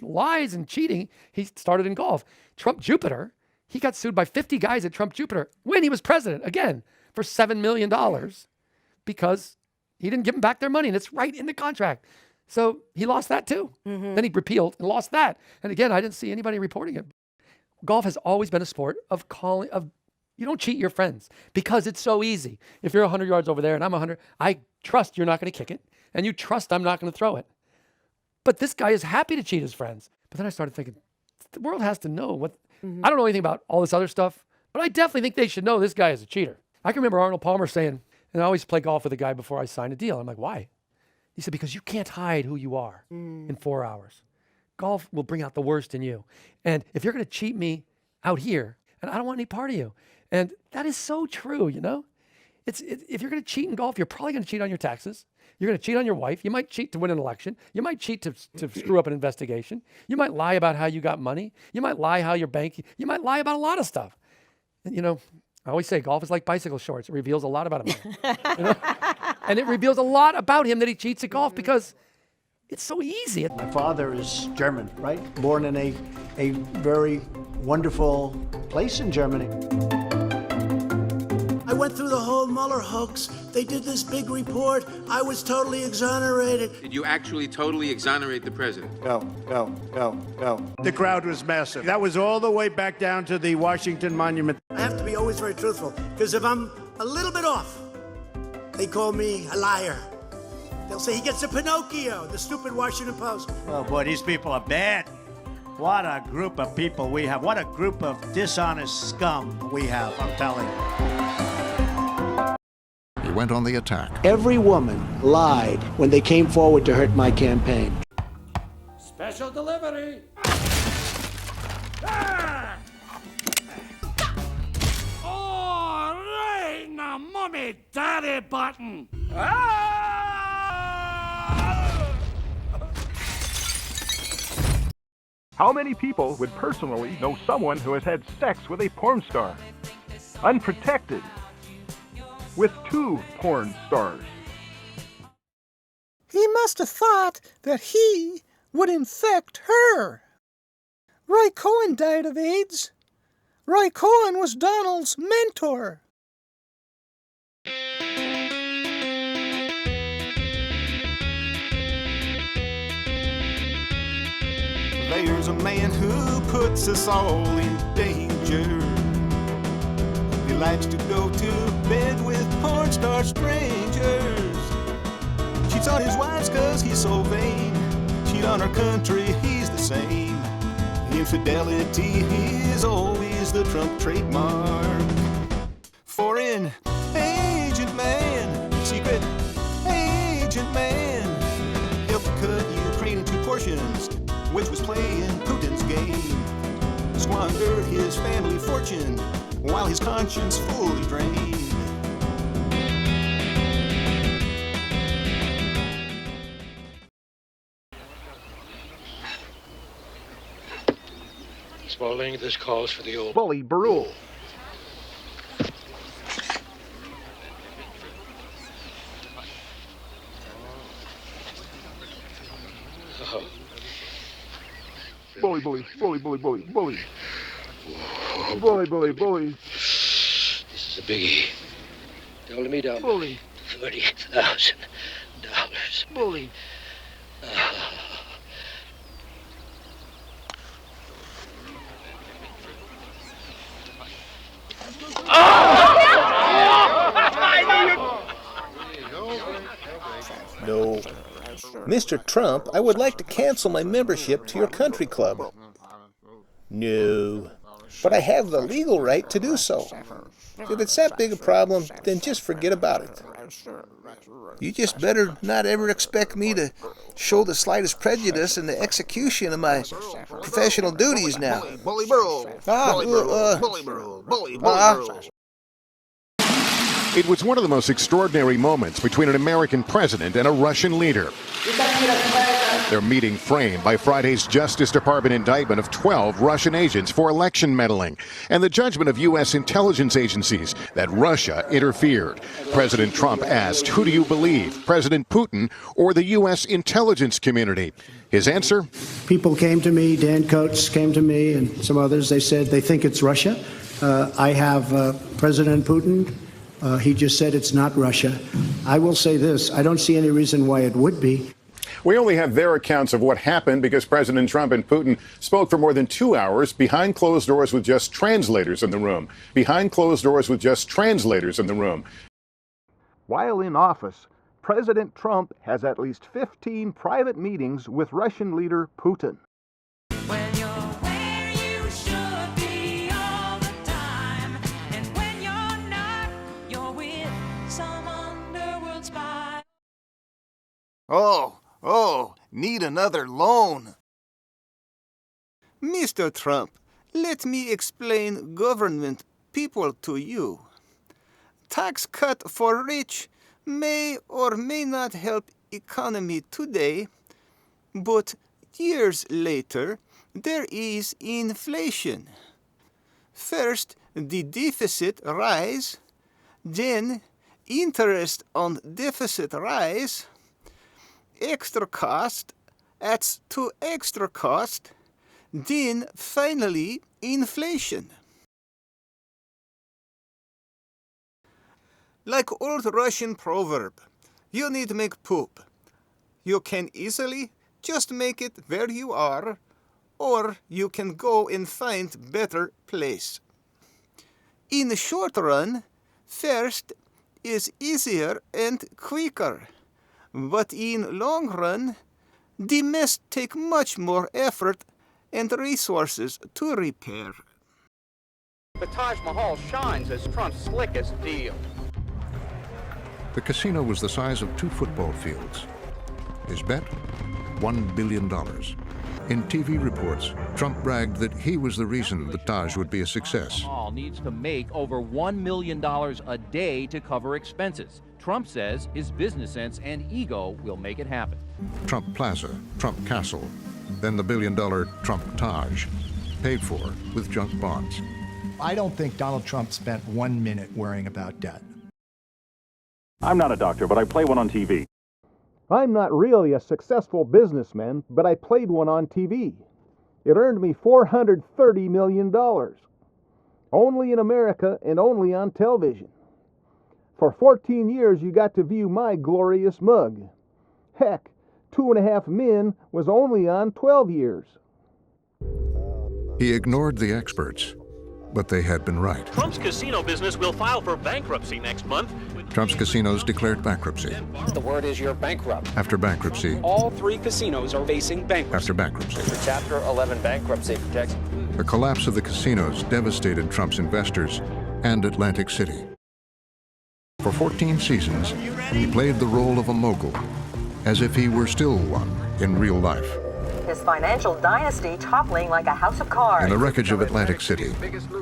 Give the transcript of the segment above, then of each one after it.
lies and cheating, he started in golf. Trump Jupiter, he got sued by 50 guys at Trump Jupiter when he was president, again, for $7 million because he didn't give them back their money. And it's right in the contract. So he lost that too. Then he repealed and lost that. And again, I didn't see anybody reporting it. Golf has always been a sport of you don't cheat your friends because it's so easy. If you're 100 yards over there and I'm 100, I trust you're not going to kick it. And you trust I'm not going to throw it. But this guy is happy to cheat his friends. But then I started thinking, the world has to know what, I don't know anything about all this other stuff, but I definitely think they should know this guy is a cheater. I can remember Arnold Palmer saying, and I always play golf with a guy before I sign a deal. I'm like, why? He said, because you can't hide who you are in 4 hours. Golf will bring out the worst in you. And if you're going to cheat me out here, and I don't want any part of you. And that is so true, you know? If you're going to cheat in golf, you're probably going to cheat on your taxes. You're going to cheat on your wife. You might cheat to win an election. You might cheat to screw up an investigation. You might lie about how you got money. You might lie how your bank, you might lie about a lot of stuff. And, you know, I always say golf is like bicycle shorts. It reveals a lot about him. You know? And it reveals a lot about him that he cheats at golf because it's so easy. My father is German, right? Born in a very wonderful place in Germany. I went through the whole Mueller hoax. They did this big report. I was totally exonerated. Did you actually totally exonerate the president? No. The crowd was massive. That was all the way back down to the Washington Monument. I have to be always very truthful, because if I'm a little bit off, they call me a liar. They'll say he gets a Pinocchio, the stupid Washington Post. Oh boy, these people are bad. What a group of people we have. What a group of dishonest scum we have, I'm telling you. He went on the attack. Every woman lied when they came forward to hurt my campaign. Special delivery. All right, now, mommy, daddy button. How many people would personally know someone who has had sex with a porn star? Unprotected. With 2 porn stars. He must have thought that he would infect her. Roy Cohen died of AIDS. Roy Cohen was Donald's mentor. There's a man who puts us all in danger. He likes to go to bed with porn star strangers. Cheats on his wives cause he's so vain. Cheat on our country, he's the same. Infidelity is always the Trump trademark. Foreign agent man, secret agent man, helped cut Ukraine into portions, which was playing Putin's game. Squandered his family fortune while his conscience fully drained. Spaulding, this calls for the old Bully Barul. Bully, bully, bully, bully, bully, bully. Bully, bully, bully. This is a biggie. Told me down. Bully. $30,000. Bully. No. Mr. Trump, I would like to cancel my membership to your country club. No. But I have the legal right to do so. If it's that big a problem, then just forget about it. You just better not ever expect me to show the slightest prejudice in the execution of my professional duties now. Bully Burl. Bully Burl. Bully Burl. It was one of the most extraordinary moments between an American president and a Russian leader. Their meeting framed by Friday's Justice Department indictment of 12 Russian agents for election meddling and the judgment of U.S. intelligence agencies that Russia interfered. President Trump asked, who do you believe, President Putin or the U.S. intelligence community? His answer? People came to me, Dan Coates came to me, and some others. They said they think it's Russia. I have President Putin. He just said it's not Russia. I will say this. I don't see any reason why it would be. We only have their accounts of what happened because President Trump and Putin spoke for more than 2 hours behind closed doors with just translators in the room. Behind closed doors with just translators in the room. While in office, President Trump has at least 15 private meetings with Russian leader Putin. Oh, need another loan. Mr. Trump, let me explain government people to you. Tax cut for rich may or may not help economy today, but years later, there is inflation. First, the deficit rise, then interest on deficit rise, extra cost adds to extra cost, then finally inflation. Like old Russian proverb, you need make poop. You can easily just make it where you are, or you can go and find better place. In the short run, first is easier and quicker. But in long run, the mess take much more effort and resources to repair. The Taj Mahal shines as Trump's slickest deal. The casino was the size of 2 football fields. His bet? $1 billion. In TV reports, Trump bragged that he was the reason the Taj would be a success. Mahal needs to make over $1 million a day to cover expenses. Trump says his business sense and ego will make it happen. Trump Plaza, Trump Castle, then the billion-dollar Trump Taj, paid for with junk bonds. I don't think Donald Trump spent 1 minute worrying about debt. I'm not a doctor, but I play one on TV. I'm not really a successful businessman, but I played one on TV. It earned me $430 million. Only in America and only on television. For 14 years, you got to view my glorious mug. Heck, 2.5 Men was only on 12 years. He ignored the experts, but they had been right. Trump's casino business will file for bankruptcy next month. Trump's casinos declared bankruptcy. The word is you're bankrupt. After bankruptcy. All 3 casinos are facing bankruptcy. After bankruptcy. The Chapter 11 bankruptcy protects. The collapse of the casinos devastated Trump's investors and Atlantic City. For 14 seasons, he played the role of a mogul, as if he were still one in real life. His financial dynasty toppling like a house of cards. In the wreckage of Atlantic City,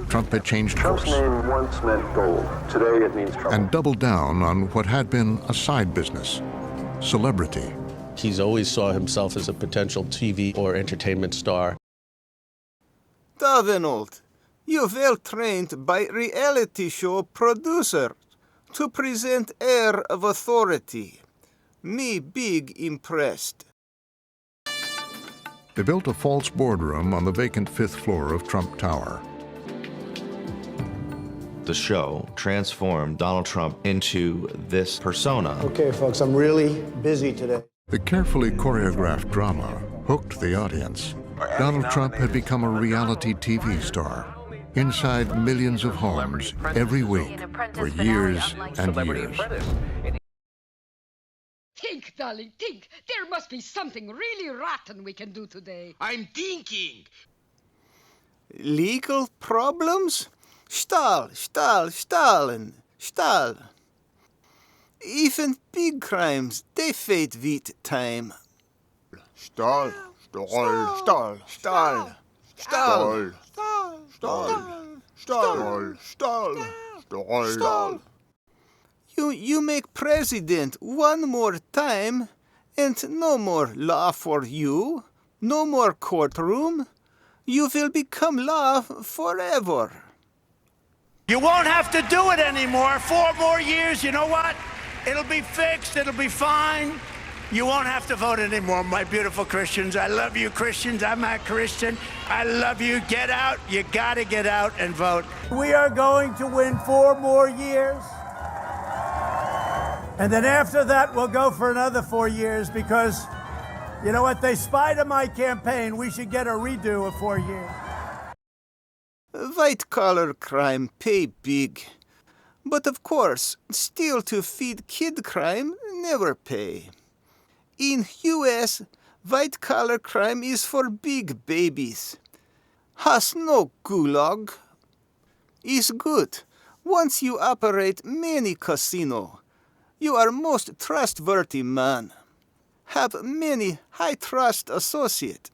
Trump had changed course. Trump's name once meant gold. Today it means trouble. And doubled down on what had been a side business, celebrity. He's always saw himself as a potential TV or entertainment star. Davenant, you're well trained by reality show producer to present air of authority. Me big impressed. They built a false boardroom on the vacant 5th floor of Trump Tower. The show transformed Donald Trump into this persona. Okay, folks, I'm really busy today. The carefully choreographed drama hooked the audience. Donald Trump had become a reality TV star, inside millions of homes every week for years and years. Think, darling, think. There must be something really rotten we can do today. I'm thinking. Legal problems? Stahl. Even big crimes, they fade with time. Stahl. You make president one more time, And no more law for you, no more courtroom. You will become law forever. You won't have to do it anymore. 4 more years, you know what? It'll be fixed, it'll be fine. You won't have to vote anymore, my beautiful Christians. I love you, Christians. I'm a Christian. I love you. Get out. You gotta get out and vote. We are going to win 4 more years. And then after that, we'll go for another 4 years because, you know what, they spied on my campaign. We should get a redo of 4 years. White-collar crime pay big. But of course, steal to feed kid crime never pay. In U.S., white-collar crime is for big babies. Has no gulag. Is good. Once you operate many casino, you are most trustworthy man. Have many high-trust associate.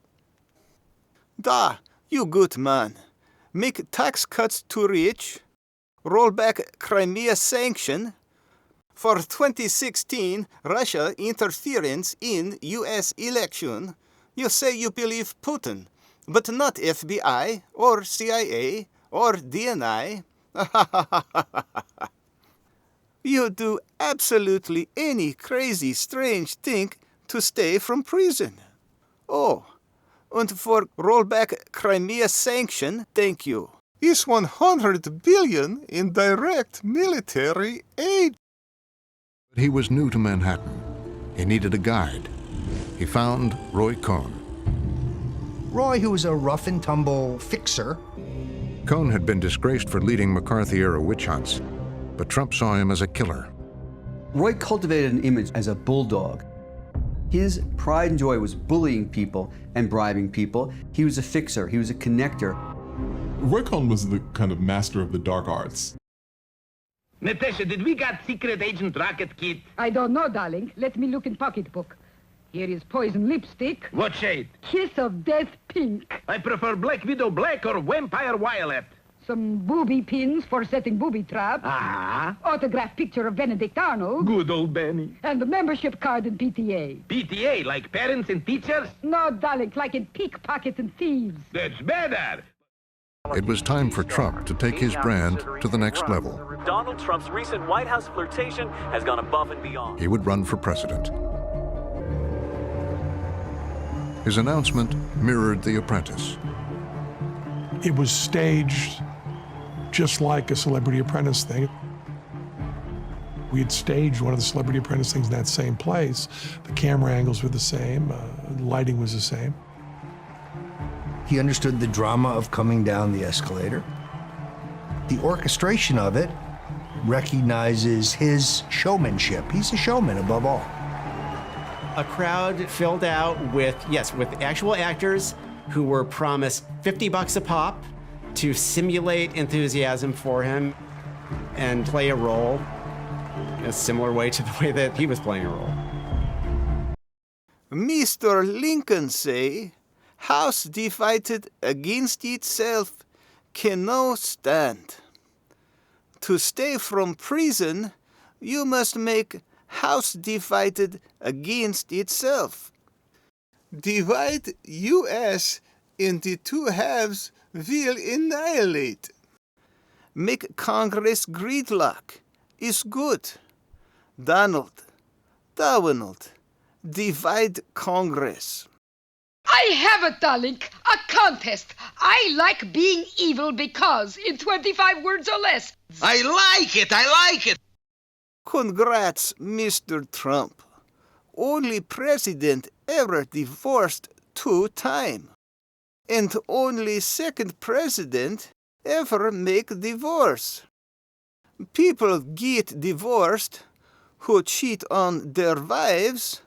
Da, you good man. Make tax cuts to rich. Roll back Crimea sanction. For 2016 Russia interference in U.S. election. You say you believe Putin, but not FBI or CIA or DNI. You do absolutely any crazy, strange thing to stay from prison. Oh, and for rollback Crimea sanction, thank you. Is 100 billion in direct military aid. But he was new to Manhattan. He needed a guide. He found Roy Cohn. Roy, who was a rough-and-tumble fixer. Cohn had been disgraced for leading McCarthy-era witch hunts, but Trump saw him as a killer. Roy cultivated an image as a bulldog. His pride and joy was bullying people and bribing people. He was a fixer. He was a connector. Roy Cohn was the kind of master of the dark arts. Natasha, did we got secret agent rocket kit? I don't know, darling. Let me look in pocketbook. Here is poison lipstick. What shade? Kiss of death pink. I prefer Black Widow black or Vampire violet. Some booby pins for setting booby traps. Ah. Autographed picture of Benedict Arnold. Good old Benny. And the membership card in PTA. PTA, like parents and teachers? No, darling, like in pickpockets and thieves. That's better. It was time for Trump to take his brand to the next level. Donald Trump's recent White House flirtation has gone above and beyond. He would run for president. His announcement mirrored The Apprentice. It was staged just like a Celebrity Apprentice thing. We had staged one of the Celebrity Apprentice things in that same place. The camera angles were the same, lighting was the same. He understood the drama of coming down the escalator. The orchestration of it recognizes his showmanship. He's a showman above all. A crowd filled out with actual actors who were promised $50 a pop to simulate enthusiasm for him and play a role in a similar way to the way that he was playing a role. Mr. Lincoln say, house divided against itself cannot stand. To stay from prison, you must make house divided against itself. Divide U.S. into two halves will annihilate. Make Congress gridlock is good. Donald, divide Congress. I have it, darling. A contest. I like being evil because in 25 words or less. I like it. Congrats, Mr. Trump. Only president ever divorced 2 times. And only second president ever make divorce. People get divorced who cheat on their wives,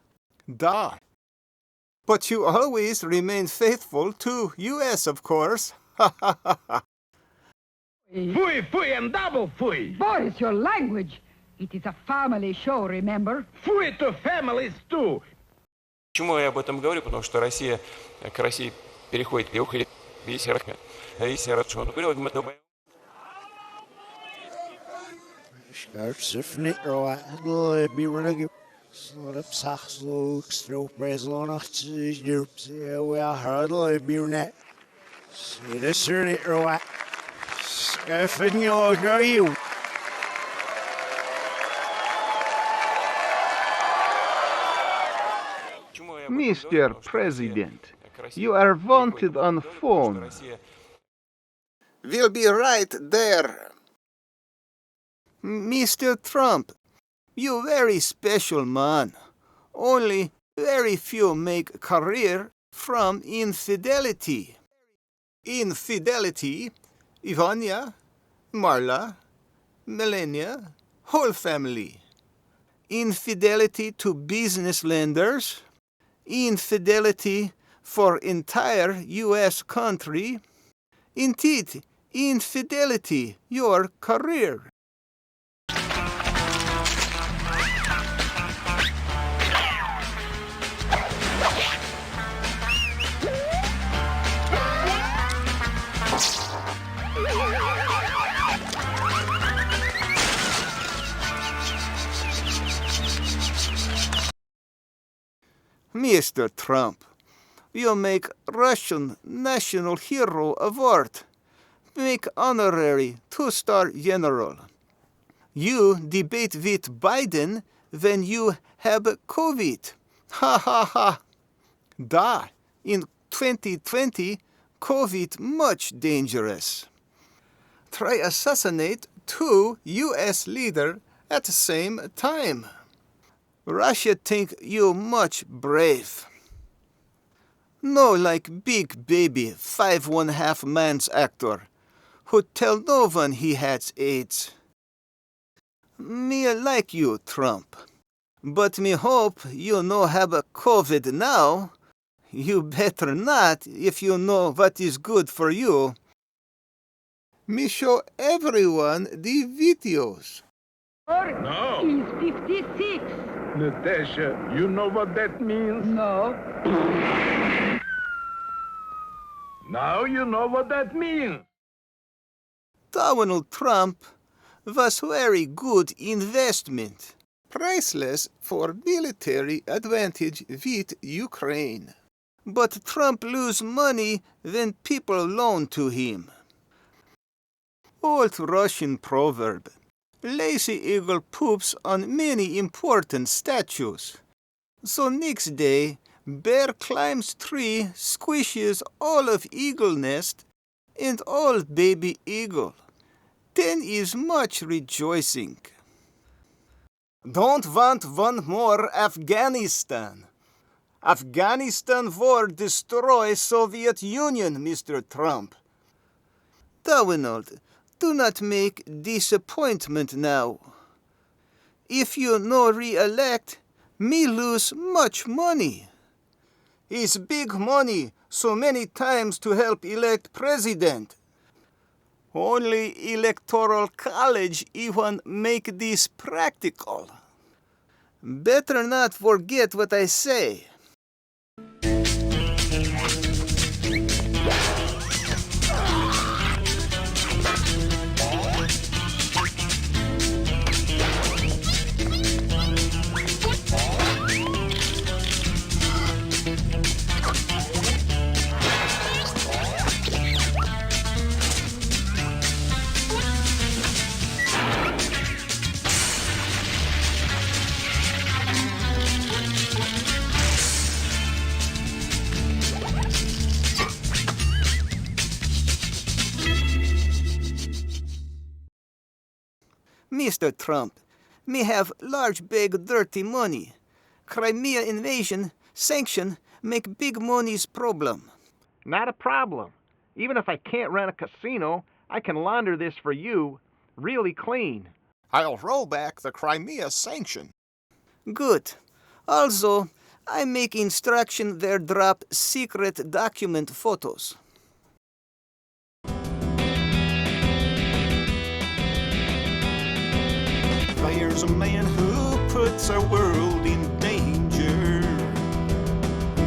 die. But you always remain faithful to U.S., of course. Fui, and double fui. Boris, your language. It is a family show, remember? Fui to families too. Почему я об этом говорю? Потому что Россия к России переходит к югу. Mr. President, you are wanted on phone. We'll be right there. Mr. Trump, you very special man. Only very few make career from infidelity. Infidelity, Ivania, Marla, Melania, whole family. Infidelity to business lenders. Infidelity for entire U.S. country. Indeed, infidelity your career. Mr. Trump, you make Russian National Hero Award. Make honorary 2-star general. You debate with Biden when you have COVID. Ha ha ha. Da, in 2020, COVID much dangerous. Try assassinate 2 U.S. leader at the same time. Russia think you much brave. No like big baby 5½ man's actor who tell no one he has AIDS. Me like you, Trump. But me hope you no have a COVID now. You better not if you know what is good for you. Me show everyone the videos. No. He's 56. Natasha, you know what that means? No. Now you know what that means. Donald Trump was very good investment. Priceless for military advantage with Ukraine. But Trump lose money when people loan to him. Old Russian proverb. Lazy eagle poops on many important statues. So next day, bear climbs tree, squishes all of eagle nest and all baby eagle. Then is much rejoicing. Don't want one more Afghanistan. Afghanistan war destroy Soviet Union, Mr. Trump. Donald, do not make disappointment now. If you no re-elect, me lose much money. It's big money, so many times to help elect president. Only electoral college even make this practical. Better not forget what I say. Mr. Trump, me have large big dirty money. Crimea invasion, sanction, make big money's problem. Not a problem. Even if I can't rent a casino, I can launder this for you really clean. I'll roll back the Crimea sanction. Good. Also, I make instruction there drop secret document photos. There's a man who puts our world in danger.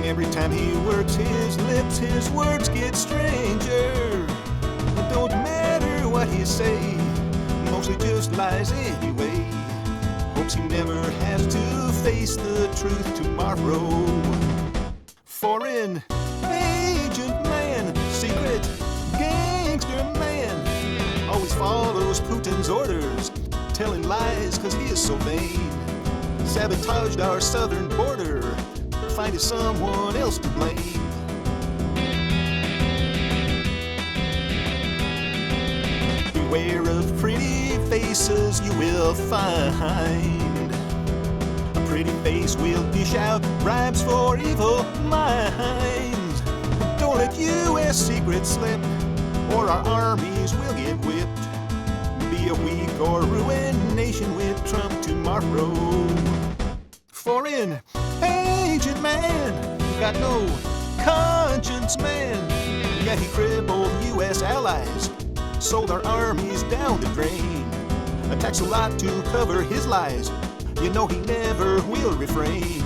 Every time he works his lips, his words get stranger. It don't matter what he say, mostly just lies anyway. Hopes he never has to face the truth tomorrow. Foreign agent man, secret gangster man, always follows Putin's orders, telling lies cause he is so vain. Sabotaged our southern border, finding someone else to blame. Beware of pretty faces you will find. A pretty face will dish out bribes for evil minds. Don't let U.S. secrets slip, or our armies will get whipped. Be a weak or ruined nation with Trump tomorrow. Foreign agent man, got no conscience man. Yeah, he crippled U.S. allies, sold our armies down the drain. Attacks a lot to cover his lies. You know he never will refrain.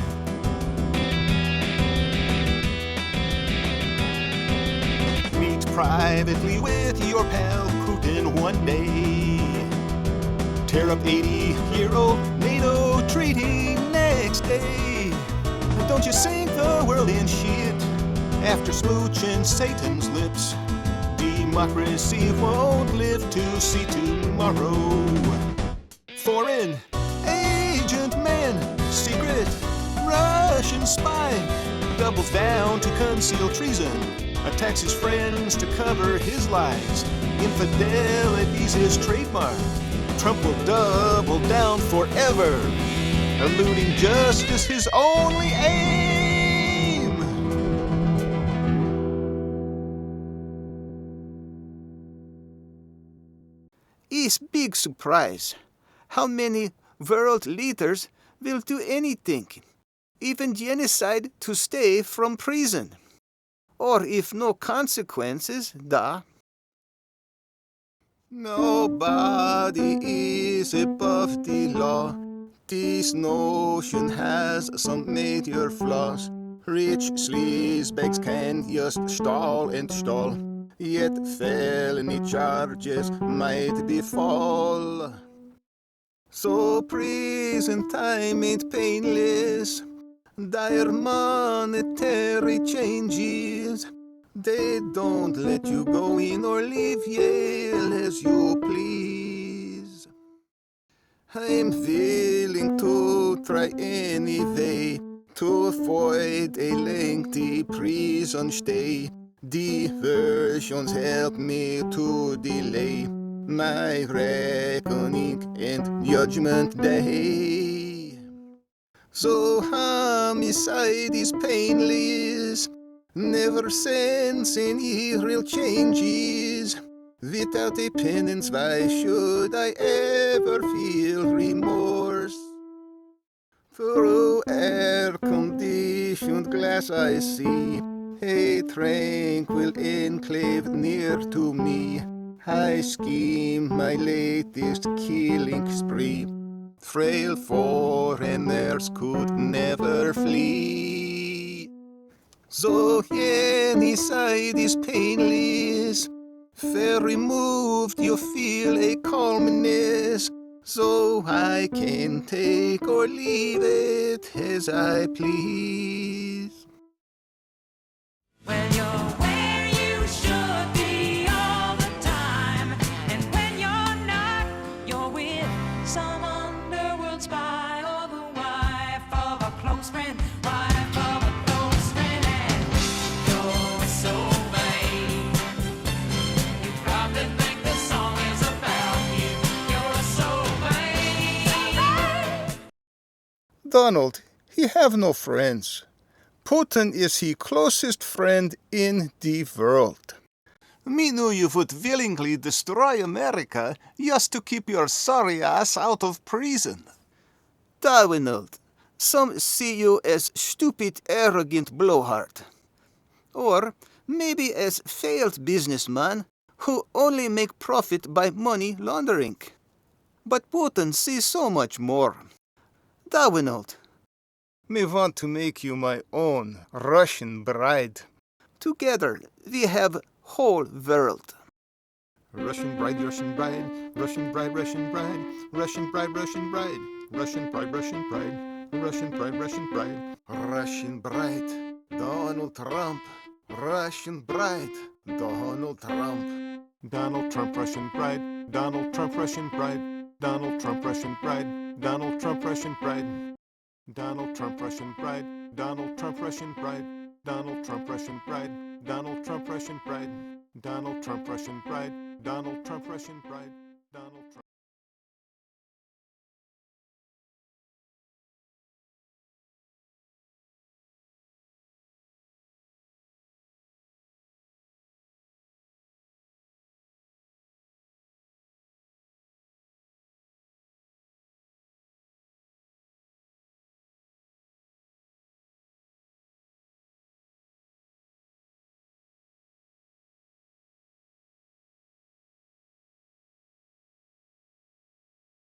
Meet privately with your pal Putin one day. Tear up 80-year-old NATO treaty next day. Don't you sink the world in shit after smooching Satan's lips. Democracy won't live to see tomorrow. Foreign agent man, secret Russian spy, doubles down to conceal treason, attacks his friends to cover his lies. Infidelity's his trademark. Trump will double down forever, eluding justice his only aim. It's big surprise how many world leaders will do anything, even genocide, to stay from prison. Or if no consequences, da. Nobody is above the law. This notion has some major flaws. Rich sleazebags can just stall and stall, yet felony charges might befall. So prison time ain't painless. Dire monetary changes, they don't let you go in or leave Yale as you please. I'm willing to try any way to avoid a lengthy prison stay. Diversions help me to delay my reckoning and judgment day. So homicide is painless, never sense any real changes. Without a penance, why should I ever feel remorse? Through air-conditioned glass I see a tranquil enclave near to me. I scheme my latest killing spree. Frail foreigners could never flee. So any side is painless. Fair removed, you feel a calmness. So I can take or leave it as I please. When you're where you should be all the time, and when you're not, you're with some underworld spy or the wife of a close friend, wife of a close friend, and you're so vain. You probably think the song is about you. You're so vain. Donald, he have no friends. Putin is his closest friend in the world. Me knew you would willingly destroy America just to keep your sorry ass out of prison. Donald, some see you as stupid, arrogant blowhard. Or maybe as failed businessman who only make profit by money laundering. But Putin sees so much more. Donald, Me want to make you my own Russian bride. together we have whole world. Russian bride, Russian bride, Russian bride, Russian bride, Russian bride, Russian bride. Russian pride, Russian pride, Russian pride, Russian pride. Russian bride, Donald Trump. Russian bride, Donald Trump. Donald Trump, Russian pride, Donald Trump, Russian pride, Donald Trump, Russian pride, Donald Trump, Russian pride. Donald Trump, Russian pride, Donald Trump, Russian pride, Donald Trump, Russian pride, Donald Trump, Russian pride, Donald Trump, Russian pride, Donald Trump, Russian pride, Donald Trump.